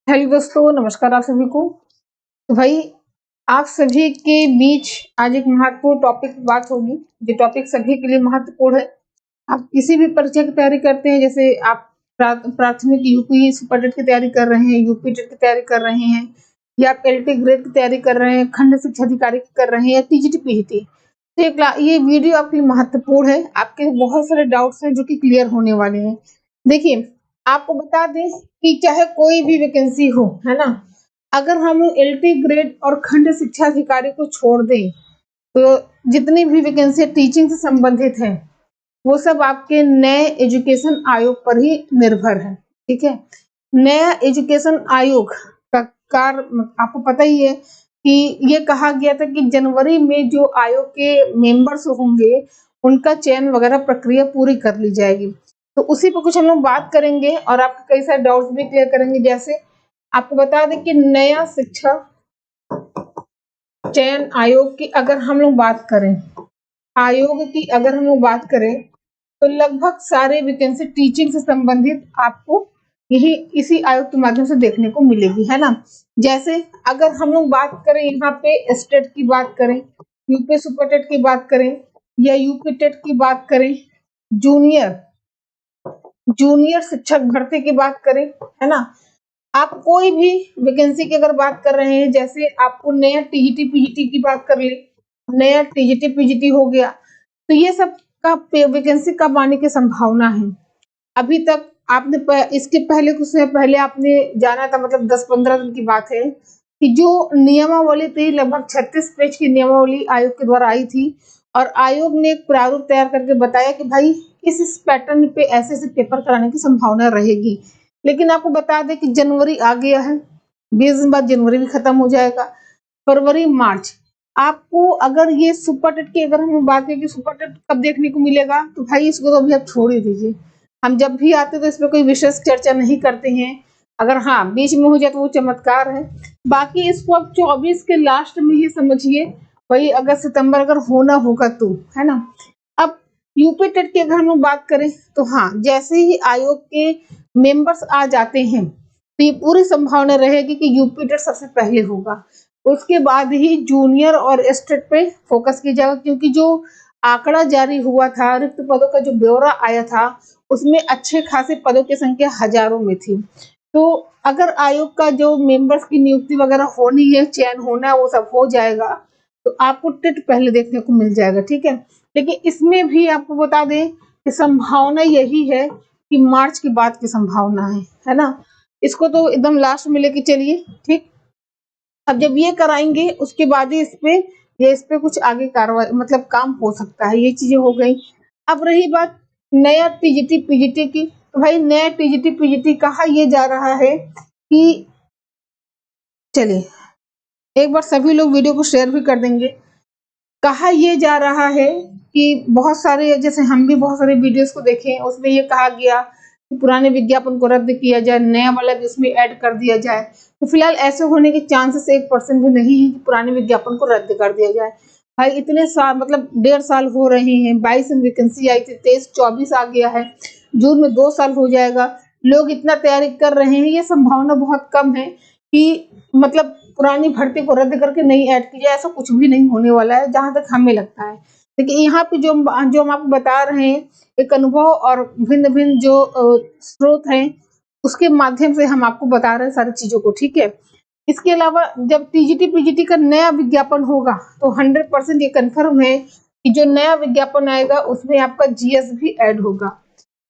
Hello दोस्तों, नमस्कार आप सभी को। तो भाई, आप सभी के बीच आज एक महत्वपूर्ण टॉपिक की बात होगी। जो टॉपिक सभी के लिए महत्वपूर्ण है। आप किसी भी परीक्षा की तैयारी करते हैं, जैसे आप प्राथमिक यूपी सुपर टेट की तैयारी कर रहे हैं, यूपी टेट की तैयारी कर रहे हैं, या आप एलटी ग्रेड की तैयारी कर रहे हैं, खंड शिक्षा अधिकारी की कर रहे हैं, या टीजीटी पीजीटी। तो ये वीडियो आपके लिए महत्वपूर्ण है। आपके बहुत सारे डाउट्स हैं जो कि क्लियर होने वाले हैं। देखिए, आपको बता दें कि चाहे कोई भी वैकेंसी हो, है ना, अगर हम एलटी ग्रेड और खंड शिक्षा अधिकारी को छोड़ दें, तो जितनी भी वैकेंसी टीचिंग से संबंधित है, वो सब आपके नए एजुकेशन आयोग पर ही निर्भर है। ठीक है। नया एजुकेशन आयोग का कार्य आपको पता ही है कि ये कहा गया था कि जनवरी में जो आयोग के मेंबर्स होंगे, उनका चयन वगैरह प्रक्रिया पूरी कर ली जाएगी। तो उसी पर कुछ हम लोग बात करेंगे और आपके कई सारे डाउट्स भी क्लियर करेंगे। जैसे आपको बता दें कि नया शिक्षा चयन आयोग की अगर हम लोग बात करें, आयोग की अगर हम लोग बात करें, तो लगभग सारे वैकेंसी टीचिंग से संबंधित आपको यही इसी आयोग के माध्यम से देखने को मिलेगी, है ना। जैसे अगर हम लोग बात करें यहाँ पे स्टेट की बात करें, यूपी सुपर टेट की बात करें, या यूपी टेट की बात करें, जूनियर जूनियर शिक्षक भर्ती की बात करें, है ना। आप कोई भी वैकेंसी की अगर बात कर रहे हैं, जैसे आपको नया टीजीटी पीजीटी की बात कर ले, नया टीजीटी पीजीटी हो गया, तो ये सब का वैकेंसी कब आने की संभावना है। अभी तक आपने इसके पहले कुछ समय पहले आपने जाना था, मतलब 10-15 दिन की बात है, कि जो नियमावली थी लगभग 36 पेज की नियमावली आयोग के द्वारा आई थी, और आयोग ने एक प्रारूप तैयार करके बताया कि भाई इस पैटर्न पे ऐसे ऐसे पेपर कराने की संभावना रहेगी। लेकिन आपको बता दें कि जनवरी आ गया है, 20 दिन बाद जनवरी भी खत्म हो जाएगा। फरवरी मार्च, आपको अगर ये सुपर टेट की अगर हम बात करें कि सुपर टेट कब देखने को मिलेगा, तो भाई इसको तो अभी आप छोड़ ही दीजिए। हम जब भी आते तो इस पर कोई विशेष चर्चा नहीं करते हैं। अगर हाँ बीच में हो जाए तो वो चमत्कार है। बाकी इसको अब 24 के लास्ट में ही समझिए, वही अगस्त सितंबर अगर होना होगा तो, है ना। अब यूपी टेट की अगर हम लोग बात करें, तो हाँ जैसे ही आयोग के मेंबर्स आ जाते हैं, तो ये पूरी संभावना रहेगी कि यूपी टेट सबसे पहले होगा। उसके बाद ही जूनियर और स्टेट पे फोकस किया जाएगा, क्योंकि जो आंकड़ा जारी हुआ था, रिक्त पदों का जो ब्यौरा आया था, उसमें अच्छे खासे पदों की संख्या हजारों में थी। तो अगर आयोग का जो मेंबर्स की नियुक्ति वगैरह होनी है, चयन होना है, वो सब हो जाएगा, तो आपको टेट पहले देखने को मिल जाएगा। ठीक है। लेकिन इसमें भी आपको बता दें कि संभावना यही है कि मार्च के बाद की संभावना है ना। इसको तो एकदम लास्ट में लेके चलिए। ठीक। अब जब ये कराएंगे उसके बाद ही इस पे कुछ आगे कार्रवाई मतलब काम हो सकता है। ये चीजें हो गई। अब रही बात नया टीजीटी पीजीटी की, तो भाई नया टीजीटी पीजीटी कहा ये जा रहा है कि, चलिए एक बार सभी लोग वीडियो को शेयर भी कर देंगे। कहा ये जा रहा है कि बहुत सारे, जैसे हम भी बहुत सारे वीडियोस को देखे, उसमें ये कहा गया कि पुराने विज्ञापन को रद्द किया जाए, नया वाला भी उसमें ऐड कर दिया जाए। तो फिलहाल ऐसे होने के चांसेस 1% भी नहीं है कि पुराने विज्ञापन को रद्द कर दिया जाए। भाई इतने साल, मतलब 1.5 साल हो रहे हैं, 22 में वैकेंसी आई थी, 23-24 आ गया है, जून में 2 साल हो जाएगा, लोग इतना तैयारी कर रहे हैं, ये संभावना बहुत कम है कि मतलब पुरानी भर्ती को रद्द करके नई ऐड की जाए। ऐसा कुछ भी नहीं होने वाला है, जहां तक हमें लगता है। लेकिन यहाँ पे जो जो हम आपको बता रहे हैं, एक अनुभव और भिन्न भिन्न जो स्रोत हैं, उसके माध्यम से हम आपको बता रहे हैं सारी चीजों को। ठीक है। इसके अलावा जब टीजीटी पीजीटी का नया विज्ञापन होगा, तो 100% ये कंफर्म है कि जो नया विज्ञापन आएगा उसमें आपका जीएस भी ऐड होगा।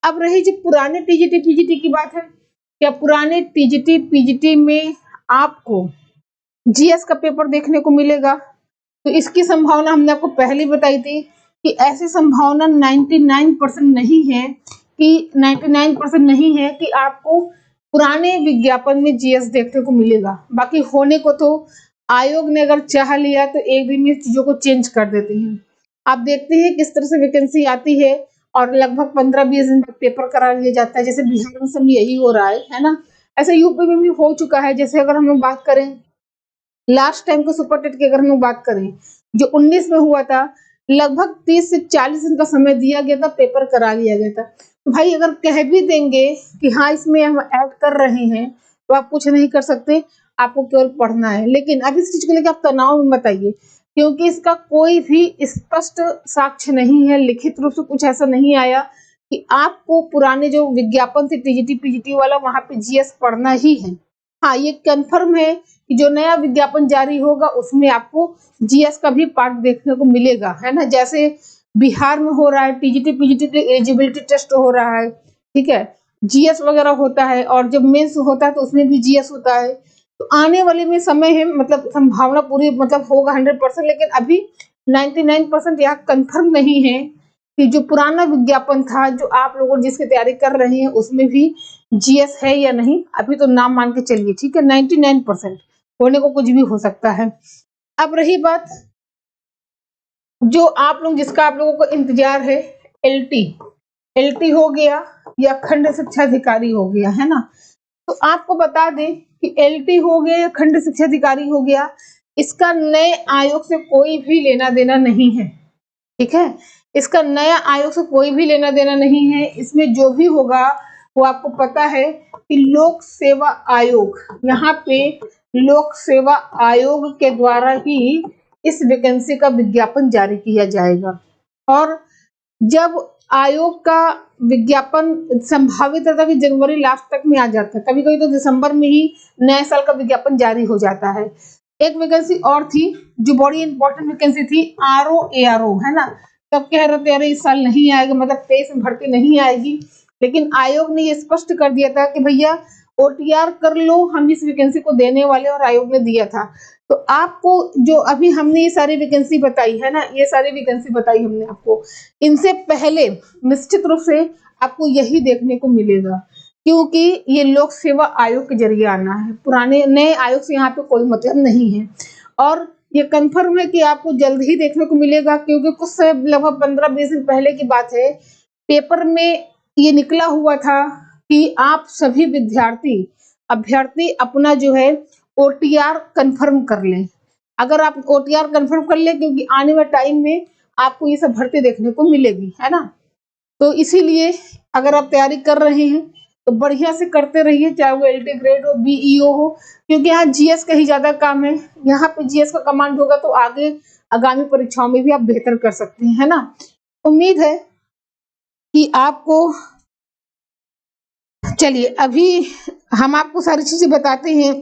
अब रही जो पुराने टीजीटी पीजीटी की बात है, क्या पुराने टीजीटी पीजीटी में आपको जीएस का पेपर देखने को मिलेगा, तो इसकी संभावना हमने आपको पहले बताई थी कि ऐसी संभावना 99% नहीं है, कि 99% नहीं है कि आपको पुराने विज्ञापन में जीएस देखने को मिलेगा। बाकी होने को तो आयोग ने अगर चाह लिया तो एक दिन में चीजों को चेंज कर देते हैं। आप देखते हैं किस तरह से वैकेंसी आती है और लगभग 15-20 दिन तक पेपर करा लिया जाता है। जैसे बिहार में सब यही हो रहा है ना। ऐसा यूपी में भी हो चुका है। जैसे अगर हम लोग बात करें लास्ट टाइम को सुपर टेट की अगर हम लोग बात करें, जो 19 में हुआ था, लगभग 30 से 40 दिन का समय दिया गया था, पेपर करा लिया गया था। तो भाई अगर कह भी देंगे कि हाँ इसमें हम ऐड कर रहे हैं, तो आप कुछ नहीं कर सकते, आपको केवल पढ़ना है। लेकिन अब इस चीज को लेकर आप तनाव में मत आइए, क्योंकि इसका कोई भी स्पष्ट साक्ष्य नहीं है, लिखित रूप से कुछ ऐसा नहीं आया कि आपको पुराने जो विज्ञापन थे टीजीटी पीजीटी वाला, वहां पे जीएस पढ़ना ही है। हाँ, ये कंफर्म है कि जो नया विज्ञापन जारी होगा उसमें आपको जीएस का भी पार्ट देखने को मिलेगा, है ना। जैसे बिहार में हो रहा है टीजीटी पीजीटी के एलिजिबिलिटी टेस्ट हो रहा है, ठीक है, जीएस वगैरह होता है, और जब मेंस होता है तो उसमें भी जीएस होता है। तो आने वाले में समय है, मतलब संभावना पूरी मतलब होगा 100%, लेकिन अभी 99% यहाँ कंफर्म नहीं है कि जो पुराना विज्ञापन था, जो आप लोग जिसकी तैयारी कर रहे हैं, उसमें भी जीएस है या नहीं। अभी तो नाम मान के चलिए, ठीक है, 99% होने को कुछ भी हो सकता है। अब रही बात जो आप लोग जिसका आप लोगों को इंतजार है, एलटी हो गया या खंड शिक्षा अधिकारी हो गया, है ना। तो आपको बता दें कि एलटी हो गया या खंड शिक्षा अधिकारी हो गया, इसका नए आयोग से कोई भी लेना देना नहीं है, ठीक है। इसका नया आयोग से कोई भी लेना देना नहीं है। इसमें जो भी होगा वो आपको पता है कि लोक सेवा आयोग, यहाँ पे लोक सेवा आयोग के द्वारा ही इस वैकेंसी का विज्ञापन जारी किया जाएगा। और जब आयोग का विज्ञापन संभावित रहता है कि जनवरी लास्ट तक में आ जाता है, कभी कभी तो दिसंबर में ही नए साल का विज्ञापन जारी हो जाता है। एक वैकेंसी और थी जो बड़ी इंपॉर्टेंट वैकेंसी थी, आरओ, है ना। सब कह रहे थे अरे इस साल नहीं आएगा, मतलब 23 में भर्ती नहीं आएगी, लेकिन आयोग ने ये स्पष्ट कर दिया था कि भैया ओटीआर कर लो, हम इस वैकेंसी को देने वाले, और आयोग ने दिया था। तो आपको जो अभी हमने ये सारी वैकेंसी बताई है ना, ये सारी वैकेंसी बताई हमने आपको, इनसे पहले निश्चित रूप से आपको यही देखने को मिलेगा, क्योंकि ये लोक सेवा आयोग के जरिए आना है। पुराने नए आयोग से यहाँ पे कोई मतलब नहीं है। और ये कंफर्म है कि आपको जल्द ही देखने को मिलेगा, क्योंकि कुछ लगभग 15-20 दिन पहले की बात है, पेपर में ये निकला हुआ था कि आप सभी अभ्यर्थी अपना जो है ओटीआर कंफर्म कर लें। अगर आप ओटीआर कंफर्म कर लें, क्योंकि आने वाले टाइम में आपको ये सब भर्ती देखने को मिलेगी, है ना। तो इसीलिए अगर आप तैयारी कर रहे हैं तो बढ़िया से करते रहिए, चाहे वो एलटी ग्रेड हो, बीईओ हो, क्योंकि यहाँ जीएस का ही ज्यादा काम है। यहाँ पे जीएस का कमांड होगा तो आगे आगामी परीक्षाओं में भी आप बेहतर कर सकते हैं, है ना। उम्मीद है कि आपको, चलिए अभी हम आपको सारी चीजें बताते हैं।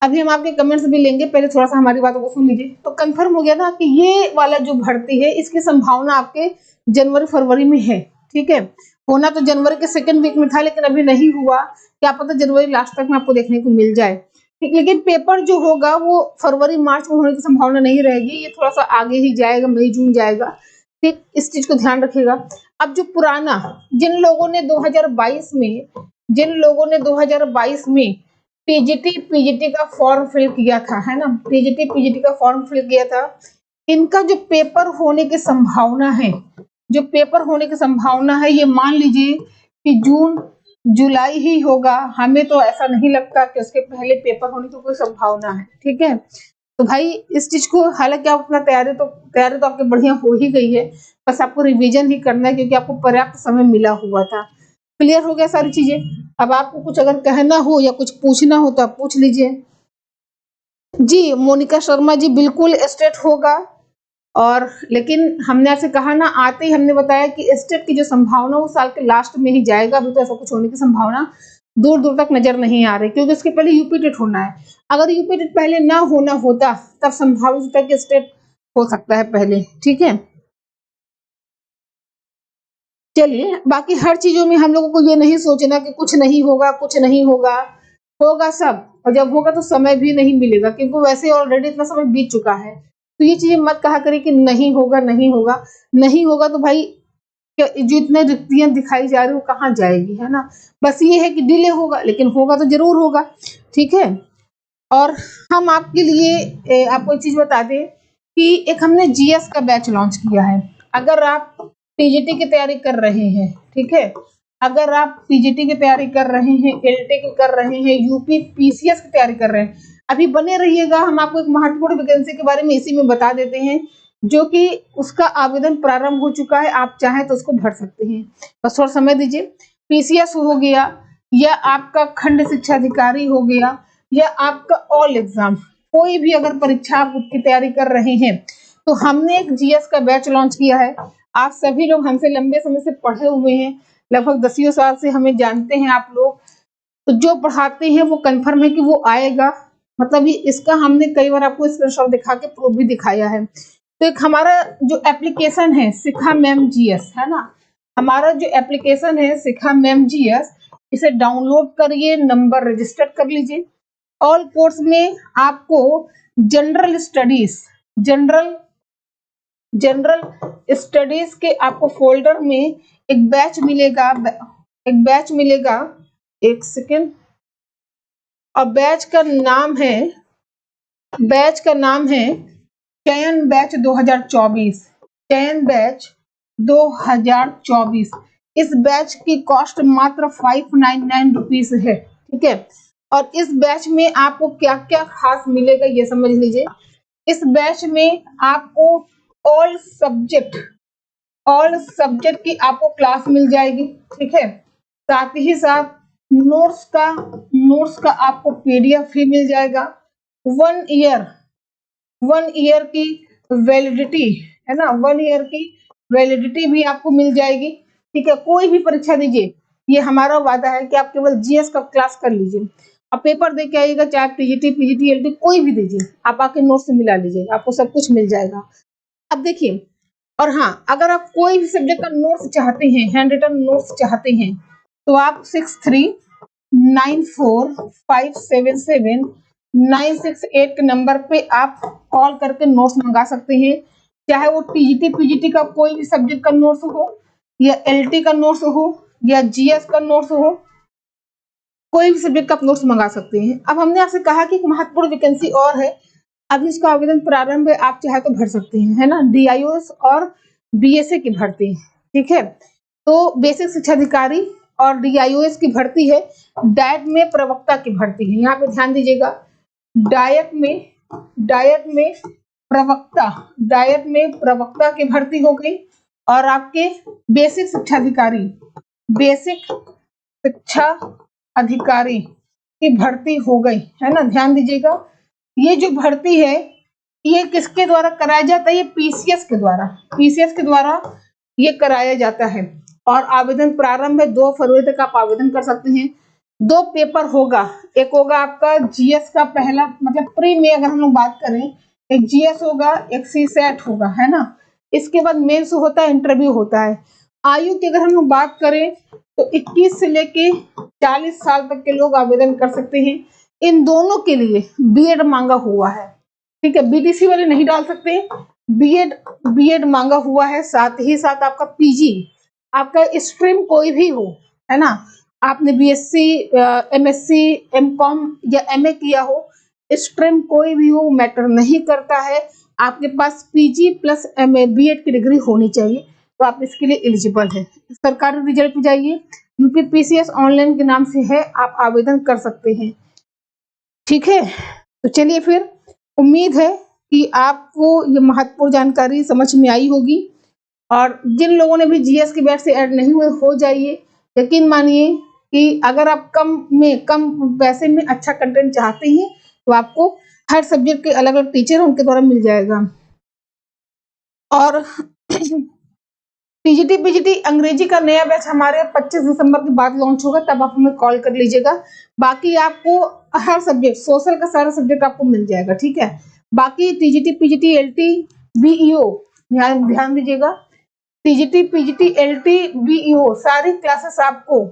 अभी हम आपके कमेंट्स भी लेंगे, पहले थोड़ा सा हमारी बातों को सुन लीजिए। तो कंफर्म हो गया ना कि ये वाला जो भर्ती है इसकी संभावना आपके जनवरी फरवरी में है, ठीक है। होना तो जनवरी के सेकंड वीक में था, लेकिन अभी नहीं हुआ, क्या पता जनवरी लास्ट तक में आपको देखने को मिल जाए, ठीक। लेकिन पेपर जो होगा वो फरवरी मार्च में होने की संभावना नहीं रहेगी, ये थोड़ा सा आगे ही जाएगा, मई जून जाएगा, ठीक। इस चीज को ध्यान रखिएगा। अब जो पुराना, जिन लोगों ने 2022 में टीजीटी पीजीटी का फॉर्म फिल किया था, है ना, टीजीटी पीजीटी का फॉर्म फिल किया था, इनका जो पेपर होने की संभावना है, ये मान लीजिए कि जून जुलाई ही होगा। हमें तो ऐसा नहीं लगता कि उसके पहले पेपर होने की कोई संभावना है, ठीक है। तो भाई इस चीज को, हालांकि आप अपना तैयारी तो आपकी बढ़िया हो ही गई है, बस आपको रिवीजन ही करना है, क्योंकि आपको पर्याप्त समय मिला हुआ था। क्लियर हो गया सारी चीजें। अब आपको कुछ अगर कहना हो या कुछ पूछना हो तो आप पूछ लीजिए। जी मोनिका शर्मा जी, बिल्कुल स्टेट होगा। और लेकिन हमने आपसे कहा ना, आते ही हमने बताया कि स्टेट की जो संभावना वो साल के लास्ट में ही जाएगा। अभी तो ऐसा कुछ होने की संभावना दूर दूर तक नजर नहीं आ रही, क्योंकि उसके पहले यूपी टेट होना है। अगर यूपी टेट पहले ना होना होता तब संभावित होता कि स्टेट हो सकता है पहले, ठीक है। चलिए, बाकी हर चीजों में हम लोगों को ये नहीं सोचना कि कुछ नहीं होगा, होगा सब। और जब होगा तो समय भी नहीं मिलेगा, क्योंकि वैसे ऑलरेडी इतना समय बीत चुका है। तो ये चीजें मत कहा करें कि नहीं होगा तो भाई जो इतने रिक्तियां दिखाई जा रही हो कहाँ जाएगी, है ना। बस ये है कि डिले होगा, लेकिन होगा तो जरूर होगा, ठीक है। और हम आपके लिए आपको एक चीज बता दें कि एक हमने जीएस का बैच लॉन्च किया है। अगर आप टीजीटी की तैयारी कर रहे हैं, ठीक है, अगर आप पीजीटी की तैयारी कर रहे हैं, एलटी की कर रहे हैं, यूपी पीसीएस की तैयारी कर रहे हैं, अभी बने रहिएगा। हम आपको एक महत्वपूर्ण वैकेंसी के बारे में इसी में बता देते हैं, जो कि उसका आवेदन प्रारंभ हो चुका है। आप चाहें तो उसको भर सकते हैं, बस थोड़ा समय दीजिए। पीसीएस हो गया, या आपका खंड शिक्षा अधिकारी हो गया, या आपका ऑल एग्जाम, कोई भी अगर परीक्षा आप की तैयारी कर रहे हैं तो हमने एक जीएस का बैच लॉन्च किया है। आप सभी लोग हमसे लंबे समय से पढ़े हुए हैं, लगभग 10 साल से हमें जानते हैं आप लोग, तो जो पढ़ाते हैं वो कंफर्म है कि वो आएगा। मतलब ये इसका हमने कई बार आपको स्क्रीनशॉट दिखा के प्रूफ भी दिखाया है। तो एक हमारा जो एप्लीकेशन है शिखा मैम जीएस है ना, हमारा जो एप्लीकेशन है शिखा मैम जीएस, इसे डाउनलोड करिए, नंबर रजिस्टर कर लीजिए। ऑल कोर्स में आपको जनरल स्टडीज जनरल स्टडीज के आपको फोल्डर में एक बैच मिलेगा, एक सेकेंड, और बैच का नाम है चयन बैच 2024, चयन बैच 2024। इस बैच की कॉस्ट मात्र 599 रुपीज है, ठीक है। और इस बैच में आपको क्या क्या खास मिलेगा ये समझ लीजिए। इस बैच में आपको ऑल सब्जेक्ट की आपको क्लास मिल जाएगी, ठीक है। साथ ही साथ नोट्स का आपको पीडीएफ भी मिल जाएगा। 1 ईयर की वैलिडिटी है ना, 1 ईयर की वैलिडिटी भी आपको मिल जाएगी, ठीक है। कोई भी परीक्षा दीजिए, ये हमारा वादा है कि आप केवल जीएस का क्लास कर लीजिए, आप पेपर दे के आइएगा, चाहे टीजीटी पीजीटी एलटी कोई भी दीजिए, आप आके नोट से मिला लीजिए, आपको सब कुछ मिल जाएगा। अब देखिए, और हाँ, अगर आप कोई भी सब्जेक्ट का नोट्स चाहते हैं, हैंड रिटन नोट्स चाहते हैं, तो आप 6394577968 के नंबर पे आप कॉल करके नोट्स मंगा सकते हैं। चाहे वो टीजीटी पीजीटी का कोई भी सब्जेक्ट का नोट्स हो, या एलटी का नोट्स हो, या जीएस का नोट्स हो, कोई भी सब्जेक्ट का आप नोट्स मंगा सकते हैं। अब हमने आपसे कहा कि एक महत्वपूर्ण वैकेंसी और है, अभी इसका आवेदन प्रारंभ है, आप चाहे तो भर सकते हैं, है ना, डीआईओएस और बीएसए की भर्ती, ठीक है। तो बेसिक शिक्षा अधिकारी और डीआईओएस की भर्ती है, डायट में प्रवक्ता की भर्ती है। यहाँ पे ध्यान दीजिएगा, डायट में प्रवक्ता की भर्ती हो गई, और आपके बेसिक शिक्षा अधिकारी की भर्ती हो गई, है ना। ध्यान दीजिएगा, ये जो भर्ती है ये किसके द्वारा कराया जाता है, ये पीसीएस के द्वारा ये कराया जाता है। और आवेदन प्रारंभ है 2 फरवरी तक आप आवेदन कर सकते हैं। 2 पेपर होगा, एक होगा आपका जीएस का पहला, मतलब प्री में अगर हम लोग बात करें, एक जीएस होगा, एक सीसैट होगा, है ना। इसके बाद मेंस होता है, इंटरव्यू होता है। आयु की अगर हम लोग बात करें तो 21 से लेके 40 साल तक के लोग आवेदन कर सकते हैं। इन दोनों के लिए बीएड मांगा हुआ है, ठीक है, बीटीसी वाले नहीं डाल सकते, बीएड मांगा हुआ है। साथ ही साथ आपका पीजी, आपका स्ट्रीम कोई भी हो, है ना, आपने बीएससी, एमएससी, एमकॉम या एमए किया हो, स्ट्रीम कोई भी हो, मैटर नहीं करता है, आपके पास पीजी प्लस एमए बीएड की डिग्री होनी चाहिए, तो आप इसके लिए एलिजिबल है। सरकारी रिजल्ट में जाइए, यूपीपीसीएस ऑनलाइन के नाम से है, आप आवेदन कर सकते हैं, ठीक है। तो चलिए फिर, उम्मीद है कि आपको ये महत्वपूर्ण जानकारी समझ में आई होगी, और जिन लोगों ने भी जीएस के बैच से ऐड नहीं हुए, हो जाइए। यकीन मानिए कि अगर आप कम पैसे में अच्छा कंटेंट चाहते हैं तो आपको हर सब्जेक्ट के अलग अलग टीचर उनके द्वारा मिल जाएगा। और टीजीटी पीजीटी अंग्रेजी का नया बैच हमारे 25 दिसंबर के बाद लॉन्च होगा, तब आप हमें कॉल कर लीजिएगा। बाकी आपको हर सब्जेक्ट, सोशल का सारा सब्जेक्ट आपको मिल जाएगा, ठीक है। बाकी टीजीटी पीजीटी एलटी बीईओ, ध्यान दीजिएगा, टीजीटी पीजीटी एलटी बीईओ सारी क्लासेस आपको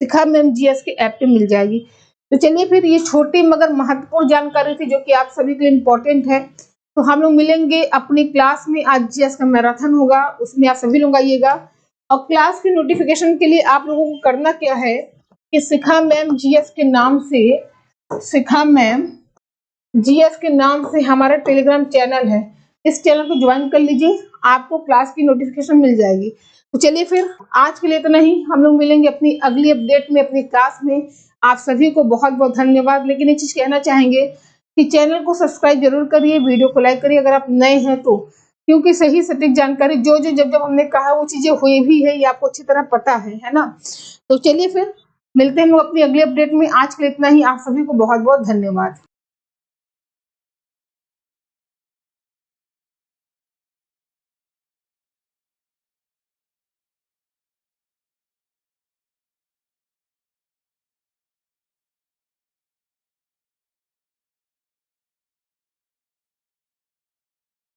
शिखा मैम जीएस के ऐप पे मिल जाएगी। तो चलिए फिर, ये छोटी मगर महत्वपूर्ण जानकारी थी जो कि आप सभी के लिए इम्पोर्टेंट है। तो हम लोग मिलेंगे अपनी क्लास में, आज जीएस का मैराथन होगा, उसमें आप सभी लोग आइएगा। और क्लास की नोटिफिकेशन के लिए आप लोगों को करना क्या है कि शिखा मैम जीएस के नाम से हमारा टेलीग्राम चैनल है, इस चैनल को ज्वाइन कर लीजिए, आपको क्लास की नोटिफिकेशन मिल जाएगी। तो चलिए फिर, आज के लिए इतना ही, हम लोग मिलेंगे अपनी अगली अपडेट में, अपनी क्लास में। आप सभी को बहुत बहुत धन्यवाद। लेकिन एक चीज कहना चाहेंगे कि चैनल को सब्सक्राइब जरूर करिए, वीडियो को लाइक करिए अगर आप नए हैं तो, क्योंकि सही सटीक जानकारी जब हमने कहा वो चीजें हुई भी है, ये आपको अच्छी तरह पता है ना। तो चलिए फिर, मिलते हैं हम लोग अपनी अगली अपडेट में। आज के लिए इतना ही। आप सभी को बहुत बहुत धन्यवाद।